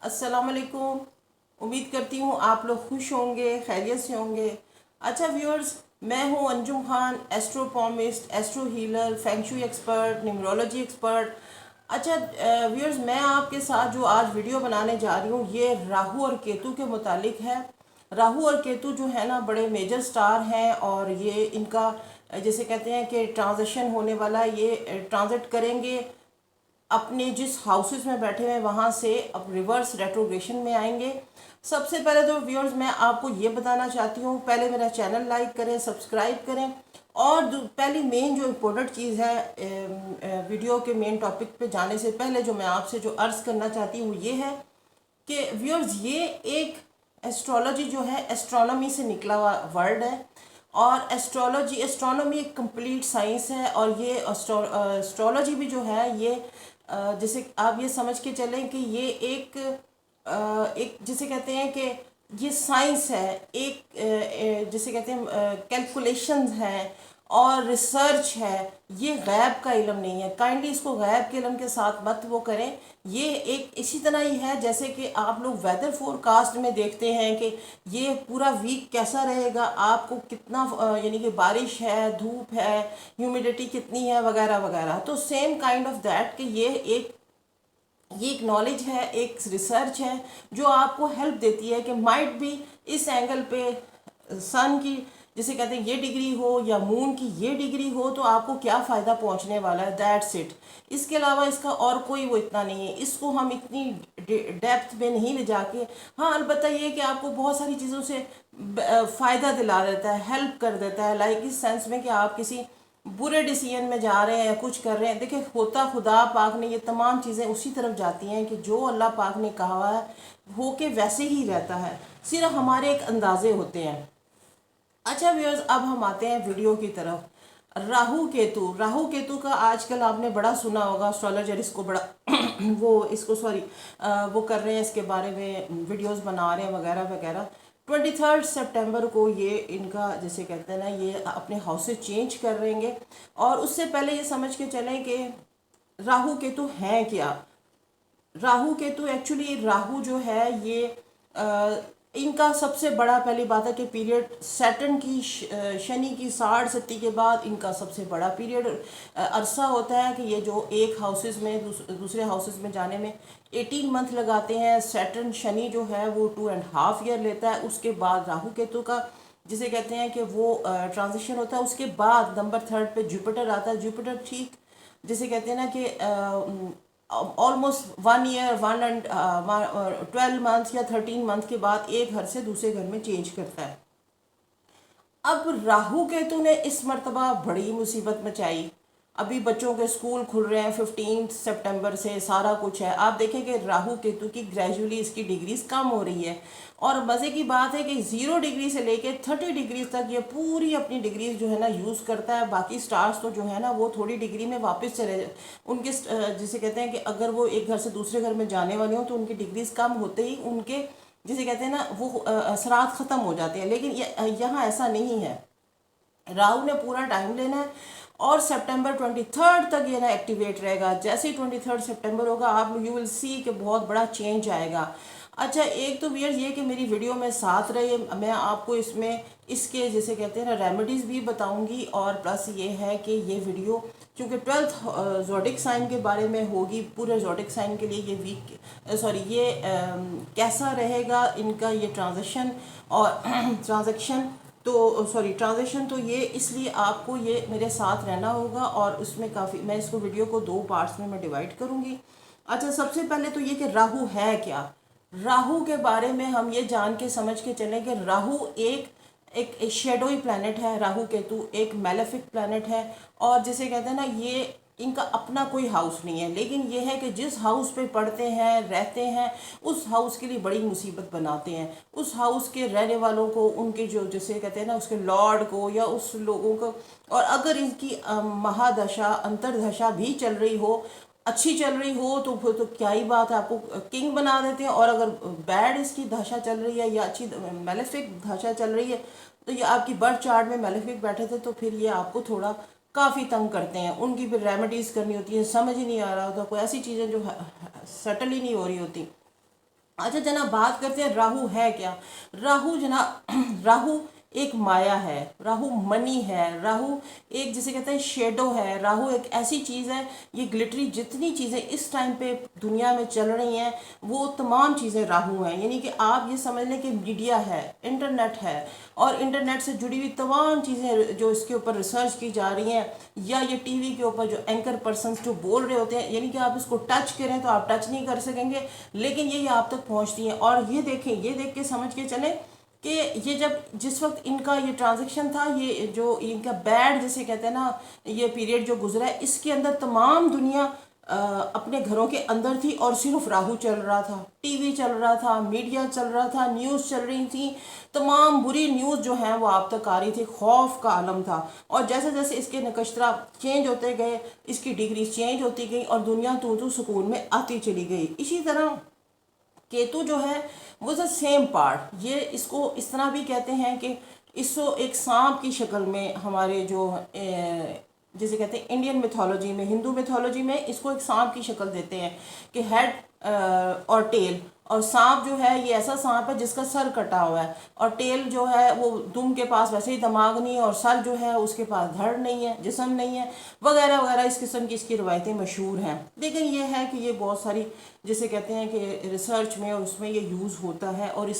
अस्सलाम वालेकुम। उम्मीद करती हूँ आप लोग खुश होंगे, खैरियत से होंगे। अच्छा व्यूअर्स, मैं हूँ Anjum Khan, astropalmist, astro healer, feng shui expert, numerology expert. अच्छा व्यूअर्स, मैं आपके साथ जो आज वीडियो बनाने जा रही हूँ ये राहु और केतु के मुतालिक है। राहु और केतु जो है ना बड़े मेजर स्टार हैं और ये इनका जैसे कहते हैं कि ट्रांजिशन होने वाला है। ये ट्रांजिट करेंगे अपने जिस हाउसेस में बैठे हुए हैं वहाँ से अब रिवर्स रेट्रोग्रेशन में आएंगे। सबसे पहले तो व्यूअर्स मैं आपको ये बताना चाहती हूँ, पहले मेरा चैनल लाइक करें, सब्सक्राइब करें। और पहली मेन जो इम्पोर्टेंट चीज़ है वीडियो के मेन टॉपिक पे जाने से पहले जो मैं आपसे जो अर्ज़ करना चाहती हूँ ये है कि व्यूअर्स ये एक एस्ट्रोलॉजी जो है एस्ट्रोनॉमी से निकला हुआ वर्ड है। और एस्ट्रोनॉमी एक कंप्लीट साइंस है। और ये एस्ट्रोलॉजी भी जो है ये जैसे आप ये समझ के चलें कि ये एक जिसे कहते हैं कि ये साइंस है, एक जिसे कहते हैं कैलकुलेशंस हैं और रिसर्च है। ये गैब का इल्म नहीं है, काइंडली इसको गैब के इल्म के साथ मत वो करें। ये एक इसी तरह ही है जैसे कि आप लोग वेदर फोरकास्ट में देखते हैं कि ये पूरा वीक कैसा रहेगा, आपको कितना यानी कि बारिश है, धूप है, ह्यूमिडिटी कितनी है वगैरह वगैरह। तो सेम काइंड ऑफ दैट कि ये एक नॉलेज है, एक रिसर्च है जो आपको हेल्प देती है कि माइट भी इस एंगल पे सन की जिसे कहते हैं ये डिग्री हो या मून की ये डिग्री हो तो आपको क्या फ़ायदा पहुंचने वाला है, दैट्स इट। इसके अलावा इसका और कोई वो इतना नहीं है, इसको हम इतनी डेप्थ में नहीं ले जाके। हाँ अलबत्ता ये कि आपको बहुत सारी चीज़ों से फ़ायदा दिला देता है, हेल्प कर देता है, लाइक इस सेंस में कि आप किसी बुरे डिसीजन में जा रहे हैं या कुछ कर रहे हैं। देखिए होता खुदा पाक ने ये तमाम चीज़ें उसी तरफ जाती हैं कि जो अल्लाह पाक ने कहा हुआ है हो के वैसे ही रहता है, सिर्फ हमारे एक अंदाजे होते हैं। अच्छा व्यूअर्स, अब हम आते हैं वीडियो की तरफ। राहु केतु का आजकल आपने बड़ा सुना होगा, एस्ट्रोलॉजर इसको बड़ा वो इसको सॉरी वो कर रहे हैं, इसके बारे में वीडियोस बना रहे हैं वगैरह वगैरह। 23 सितंबर को ये इनका जैसे कहते हैं ना ये अपने हाउसेस चेंज कर रहेंगे। और उससे पहले ये समझ के चलें कि राहु केतु हैं क्या। राहु केतु एक्चुअली राहु जो है ये इनका सबसे बड़ा पहली बात है कि पीरियड सैटर्न की शनि की 60 के बाद इनका सबसे बड़ा पीरियड अरसा होता है कि ये जो एक हाउसेस में दूसरे हाउसेस में जाने में 18 मंथ लगाते हैं। सैटर्न शनि जो है वो 2.5 ईयर लेता है। उसके बाद राहु केतु का जिसे कहते हैं कि वो ट्रांजिशन होता है। उसके बाद नंबर 3 पे जुपिटर आता है। जुपिटर ठीक जिसे कहते हैं ना कि ऑलमोस्ट 1 ईयर 12 मंथ या 13 मंथ के बाद एक घर से दूसरे घर में चेंज करता है। अब राहु केतु ने इस मर्तबा बड़ी मुसीबत मचाई। अभी बच्चों के स्कूल खुल रहे हैं 15 सितंबर से, सारा कुछ है। आप देखें कि राहु केतु की ग्रेजुअली इसकी डिग्रीज कम हो रही है। और मज़े की बात है कि 0 डिग्री से लेके 30 डिग्री तक ये पूरी अपनी डिग्रीज जो है ना यूज़ करता है। बाकी स्टार्स तो जो है ना वो थोड़ी डिग्री में वापस चले उनके जिसे कहते हैं कि अगर वो एक घर से दूसरे घर में जाने वाले हों तो उनकी डिग्रीज कम होते ही उनके जिसे कहते हैं ना वो असरात ख़त्म हो जाते हैं। लेकिन यहाँ ऐसा नहीं है, राहु ने पूरा टाइम लेना है और सितंबर 23 तक ये ना एक्टिवेट रहेगा। जैसे ही 23 सितंबर होगा आप यू विल सी कि बहुत बड़ा चेंज आएगा। अच्छा एक तो वियर्स ये कि मेरी वीडियो में साथ रहे, मैं आपको इसमें इसके जैसे कहते हैं ना रेमेडीज़ भी बताऊंगी। और प्लस ये है कि ये वीडियो क्योंकि 12th जोडिक साइन के बारे में होगी, पूरे जोडिक साइन के लिए ये वीक सॉरी ये कैसा रहेगा इनका ये ट्रांजेक्शन और ट्रांजेक्शन तो सॉरी ट्रांजेक्शन। तो ये इसलिए आपको ये मेरे साथ रहना होगा और उसमें काफ़ी मैं इसको वीडियो को 2 पार्ट्स में मैं डिवाइड करूँगी। अच्छा सबसे पहले तो ये कि राहु है क्या। राहु के बारे में हम ये जान के समझ के चलें कि राहु एक एक शेडोई प्लैनेट है। राहु केतु एक मैलेफिक प्लैनेट है और जिसे कहते हैं ना ये इनका अपना कोई हाउस नहीं है, लेकिन ये है कि जिस हाउस पे पढ़ते हैं रहते हैं उस हाउस के लिए बड़ी मुसीबत बनाते हैं। उस हाउस के रहने वालों को, उनके जो जिसे कहते हैं ना उसके लॉर्ड को या उस लोगों को। और अगर इनकी महादशा अंतरदशा भी चल रही हो, अच्छी चल रही हो तो फिर तो क्या ही बात है, आपको किंग बना देते हैं। और अगर बैड इसकी दशा चल रही है या अच्छी मेलेफिक दशा चल रही है तो ये आपकी बर्थ चार्ट में मेलेफिक बैठे थे तो फिर ये आपको थोड़ा काफ़ी तंग करते हैं। उनकी फिर रेमेडीज़ करनी होती है, समझ ही नहीं आ रहा होता, कोई ऐसी चीज़ें जो सेटल ही नहीं हो रही होती। अच्छा जनाब, बात करते हैं राहु है क्या। राहु जनाब राहु एक माया है, राहु मनी है, राहु एक जिसे कहते हैं शेडो है, राहु एक ऐसी चीज़ है, ये ग्लिटरी जितनी चीज़ें इस टाइम पे दुनिया में चल रही हैं वो तमाम चीज़ें राहु हैं। यानी कि आप ये समझ लें कि मीडिया है, इंटरनेट है, और इंटरनेट से जुड़ी हुई तमाम चीज़ें जो इसके ऊपर रिसर्च की जा रही हैं, या ये टीवी के ऊपर जो एंकर पर्सनस जो बोल रहे होते हैं, यानी कि आप इसको टच करें तो आप टच नहीं कर सकेंगे, लेकिन ये आप तक पहुंचती हैं। और ये देखें, ये देख के समझ के चलें कि ये जब जिस वक्त इनका ये ट्रांजैक्शन था, ये जो इनका बैड जिसे कहते हैं ना, ये पीरियड जो गुजरा है, इसके अंदर तमाम दुनिया अपने घरों के अंदर थी और सिर्फ राहु चल रहा था, टीवी चल रहा था, मीडिया चल रहा था, न्यूज़ चल रही थी, तमाम बुरी न्यूज़ जो है वो आप तक आ रही थी, खौफ का आलम था। और जैसे जैसे इसके नक्षत्रा चेंज होते गए, इसकी डिग्री चेंज होती गई और दुनिया तू सुकून में आती चली गई। इसी तरह केतु जो है वो द सेम पार्ट, ये इसको इस तरह भी कहते हैं कि इसको एक सांप की शक्ल में हमारे जो जिसे कहते हैं इंडियन मिथोलॉजी में, हिंदू मिथोलॉजी में इसको एक सांप की शक्ल देते हैं कि हेड और टेल। और सांप जो है ये ऐसा सांप है जिसका सर कटा हुआ है, और टेल जो है वो दुम के पास वैसे ही दिमाग नहीं है, और सर जो है उसके पास धड़ नहीं है, जिस्म नहीं है, वगैरह वगैरह इस किस्म की इसकी रवायतें मशहूर हैं। लेकिन ये है कि ये बहुत सारी जिसे कहते हैं कि रिसर्च में और उसमें ये यूज़ होता है, और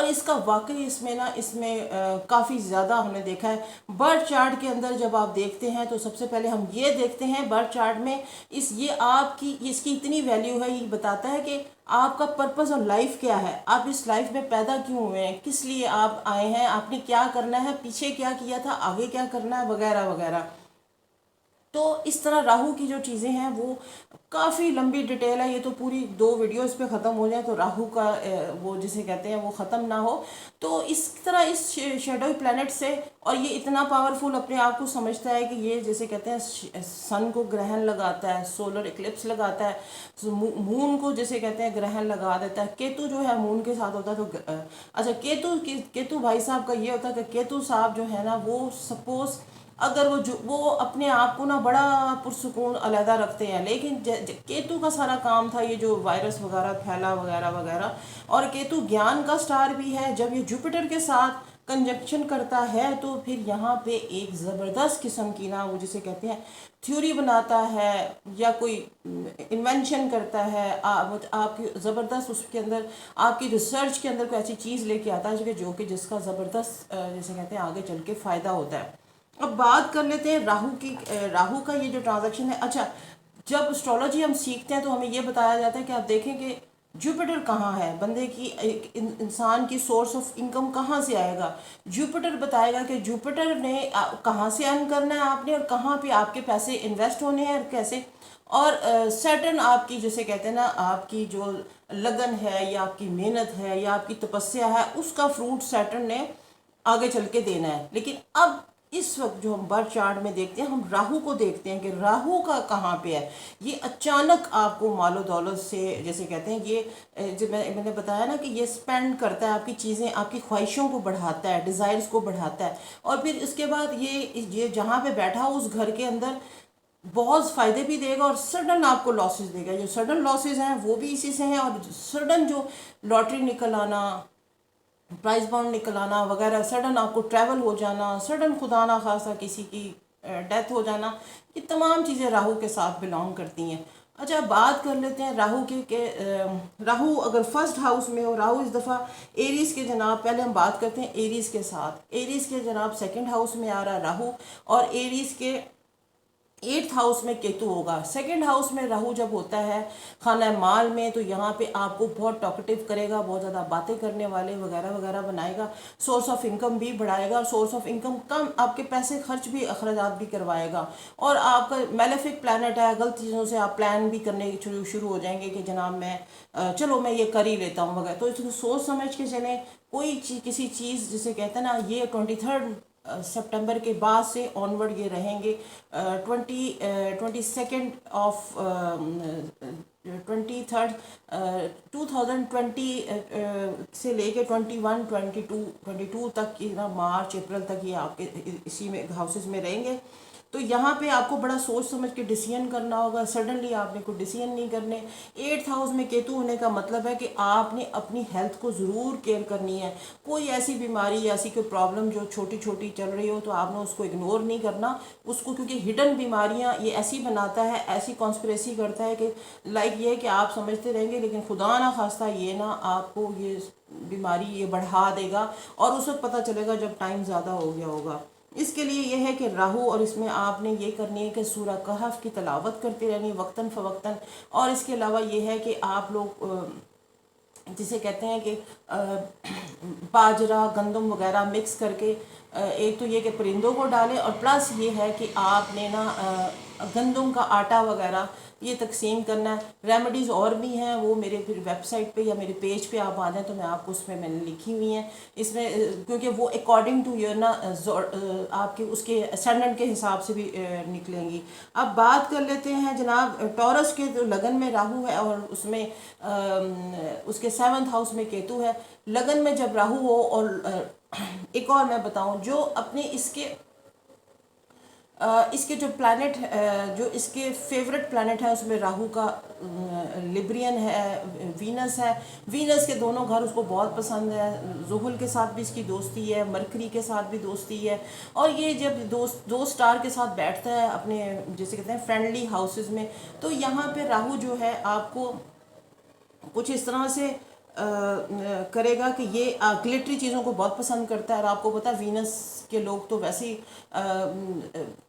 इसका वाकई इसमें ना इसमें काफ़ी ज़्यादा हमने देखा है। बर्थ चार्ट के अंदर जब आप देखते हैं तो सबसे पहले हम ये देखते हैं बर्थ चार्ट में ये आपकी इसकी इतनी वैल्यू है, ये बताता है कि आपका पर्पस और लाइफ क्या है, आप इस लाइफ में पैदा क्यों हुए हैं, किस लिए आप आए हैं, आपने क्या करना है, पीछे क्या किया था, आगे क्या करना है, वगैरह वगैरह। तो इस तरह राहु की जो चीज़ें हैं वो काफ़ी लंबी डिटेल है, ये तो पूरी 2 वीडियो इस पे ख़त्म हो जाए तो राहु का वो जिसे कहते हैं वो ख़त्म ना हो। तो इस तरह इस शेडो प्लैनेट से, और ये इतना पावरफुल अपने आप को समझता है कि ये जैसे कहते हैं सन को ग्रहण लगाता है, सोलर इक्लिप्स लगाता है, मून को जैसे कहते हैं ग्रहण लगा देता है। केतु जो है मून के साथ होता है, तो अच्छा केतु भाई साहब का ये होता है कि केतु साहब जो है ना वो सपोज अगर वो अपने आप को ना बड़ा पुरसुकून अलहदा रखते हैं, लेकिन केतु का सारा काम था ये जो वायरस वगैरह फैला वगैरह वगैरह। और केतु ज्ञान का स्टार भी है, जब ये जुपिटर के साथ कंजक्शन करता है तो फिर यहाँ पे एक ज़बरदस्त किस्म की ना वो जिसे कहते हैं थ्योरी बनाता है, या कोई इन्वेंशन करता है, आपकी ज़बरदस्त उसके अंदर आपकी रिसर्च के अंदर कोई ऐसी चीज़ लेके आता है जो कि जिसका ज़बरदस्त जिसे कहते हैं आगे चल के फ़ायदा होता है। अब बात कर लेते हैं राहु की। राहु का ये जो ट्रांजैक्शन है, अच्छा जब एस्ट्रोलॉजी हम सीखते हैं तो हमें ये बताया जाता है कि आप देखें कि जुपिटर कहाँ है, बंदे की इंसान की सोर्स ऑफ इनकम कहाँ से आएगा। जुपिटर बताएगा कि जुपिटर ने कहाँ से अर्न करना है आपने, और कहाँ पे आपके पैसे इन्वेस्ट होने हैं और कैसे। और सैटर्न आपकी जिसे कहते हैं ना आपकी जो लगन है या आपकी मेहनत है या आपकी तपस्या है, उसका फ्रूट सैटर्न ने आगे चल के देना है। लेकिन अब इस वक्त जो हम बर्थ चार्ट में देखते हैं, हम राहु को देखते हैं कि राहु का कहाँ पे है। ये अचानक आपको मालो दौलत से जैसे कहते हैं ये जो मैंने बताया ना कि ये स्पेंड करता है आपकी चीज़ें, आपकी ख्वाहिशों को बढ़ाता है, डिज़ायर्स को बढ़ाता है, और फिर इसके बाद ये जहाँ पे बैठा हो उस घर के अंदर बहुत फ़ायदे भी देगा और सडन आपको लॉसेस देगा। जो सडन लॉसेस हैं वो भी इसी से हैं, और सडन जो लॉटरी निकल आना, प्राइस बॉन्ड निकल आना वगैरह, सडन आपको ट्रैवल हो जाना, सडन खुदा ना खासा किसी की डेथ हो जाना, ये तमाम चीज़ें राहु के साथ बिलोंग करती हैं। अच्छा बात कर लेते हैं राहु राहु अगर फर्स्ट हाउस में हो, राहु इस दफ़ा एरीज़ के जनाब, पहले हम बात करते हैं एरीज़ के साथ। एरीज़ के जनाब सेकंड हाउस में आ रहा है राहु, और एरीज़ के 8th हाउस में केतु होगा। सेकंड हाउस में राहु जब होता है खाना माल में, तो यहाँ पे आपको बहुत टॉकेटिव करेगा, बहुत ज़्यादा बातें करने वाले वगैरह वगैरह बनाएगा, सोर्स ऑफ इनकम भी बढ़ाएगा, और सोर्स ऑफ इनकम कम आपके पैसे खर्च भी अखराजात भी करवाएगा। और आपका मेलेफिक प्लानट है, गलत चीज़ों से आप प्लान भी करने शुरू हो जाएंगे कि जनाब मैं चलो मैं ये कर ही लेता हूँ वगैरह। तो इसको सोच समझ के चलें, कोई किसी चीज़ जिसे कहते हैं ना, ये 23 सितंबर के बाद से ऑनवर्ड ये रहेंगे। 22 ऑफ 23 2020 से लेके 21 22 तक की ना, मार्च अप्रैल तक ये आपके इसी में हाउसेस में रहेंगे। तो यहाँ पे आपको बड़ा सोच समझ के डिसीजन करना होगा। सडनली आपने कोई डिसीजन नहीं करने। 8th हाउस में केतु होने का मतलब है कि आपने अपनी हेल्थ को ज़रूर केयर करनी है। कोई ऐसी बीमारी, ऐसी कोई प्रॉब्लम जो छोटी छोटी चल रही हो तो आपने उसको इग्नोर नहीं करना उसको, क्योंकि हिडन बीमारियाँ ये ऐसी बनाता है, ऐसी कॉन्स्पिरेसी करता है कि लाइक ये कि आप समझते रहेंगे लेकिन खुदा ना खास्ता ये ना आपको ये बीमारी ये बढ़ा देगा, और उस वक्त पता चलेगा जब टाइम ज़्यादा हो गया होगा। इसके लिए यह है कि राहु, और इसमें आपने ये करनी है कि सूरह कहफ की तलावत करती रहनी वक्तन फ़वक्तन। और इसके अलावा ये है कि आप लोग जिसे कहते हैं कि बाजरा गंदम वगैरह मिक्स करके एक तो ये कि परिंदों को डालें, और प्लस ये है कि आपने ना गंदम का आटा वगैरह ये तकसीम करना है। रेमेडीज़ और भी हैं, वो मेरे फिर वेबसाइट पे या मेरे पेज पे आप आ जाएँ तो मैं आपको उसमें मैंने लिखी हुई हैं इसमें, क्योंकि वो अकॉर्डिंग टू योर ना आपके उसके असेंडेंट के हिसाब से भी निकलेंगी। अब बात कर लेते हैं जनाब टॉरस के, जो लगन में राहु है और उसमें उसके 7th हाउस में केतु है। लगन में जब राहु हो, और एक और मैं बताऊं, जो अपने इसके जो प्लैनेट जो इसके फेवरेट प्लैनेट है उसमें राहु का लिब्रियन है, वीनस है। वीनस के दोनों घर उसको बहुत पसंद है। ज़ुहल के साथ भी इसकी दोस्ती है, मरकरी के साथ भी दोस्ती है। और ये जब दो स्टार के साथ बैठता है अपने जैसे कहते हैं फ्रेंडली हाउसेस में, तो यहाँ पे राहु जो है आपको कुछ इस तरह से करेगा कि ये ग्लिटरी चीज़ों को बहुत पसंद करता है। और आपको पता है वीनस के लोग तो वैसे ही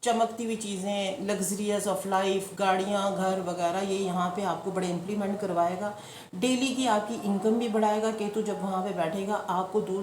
चमकती हुई चीज़ें, लग्जरियस ऑफ लाइफ, गाड़ियाँ, घर वगैरह, ये यहाँ पे आपको बड़े इम्प्लीमेंट करवाएगा। डेली की आपकी इनकम भी बढ़ाएगा केतु जब वहाँ पे बैठेगा। आपको दूर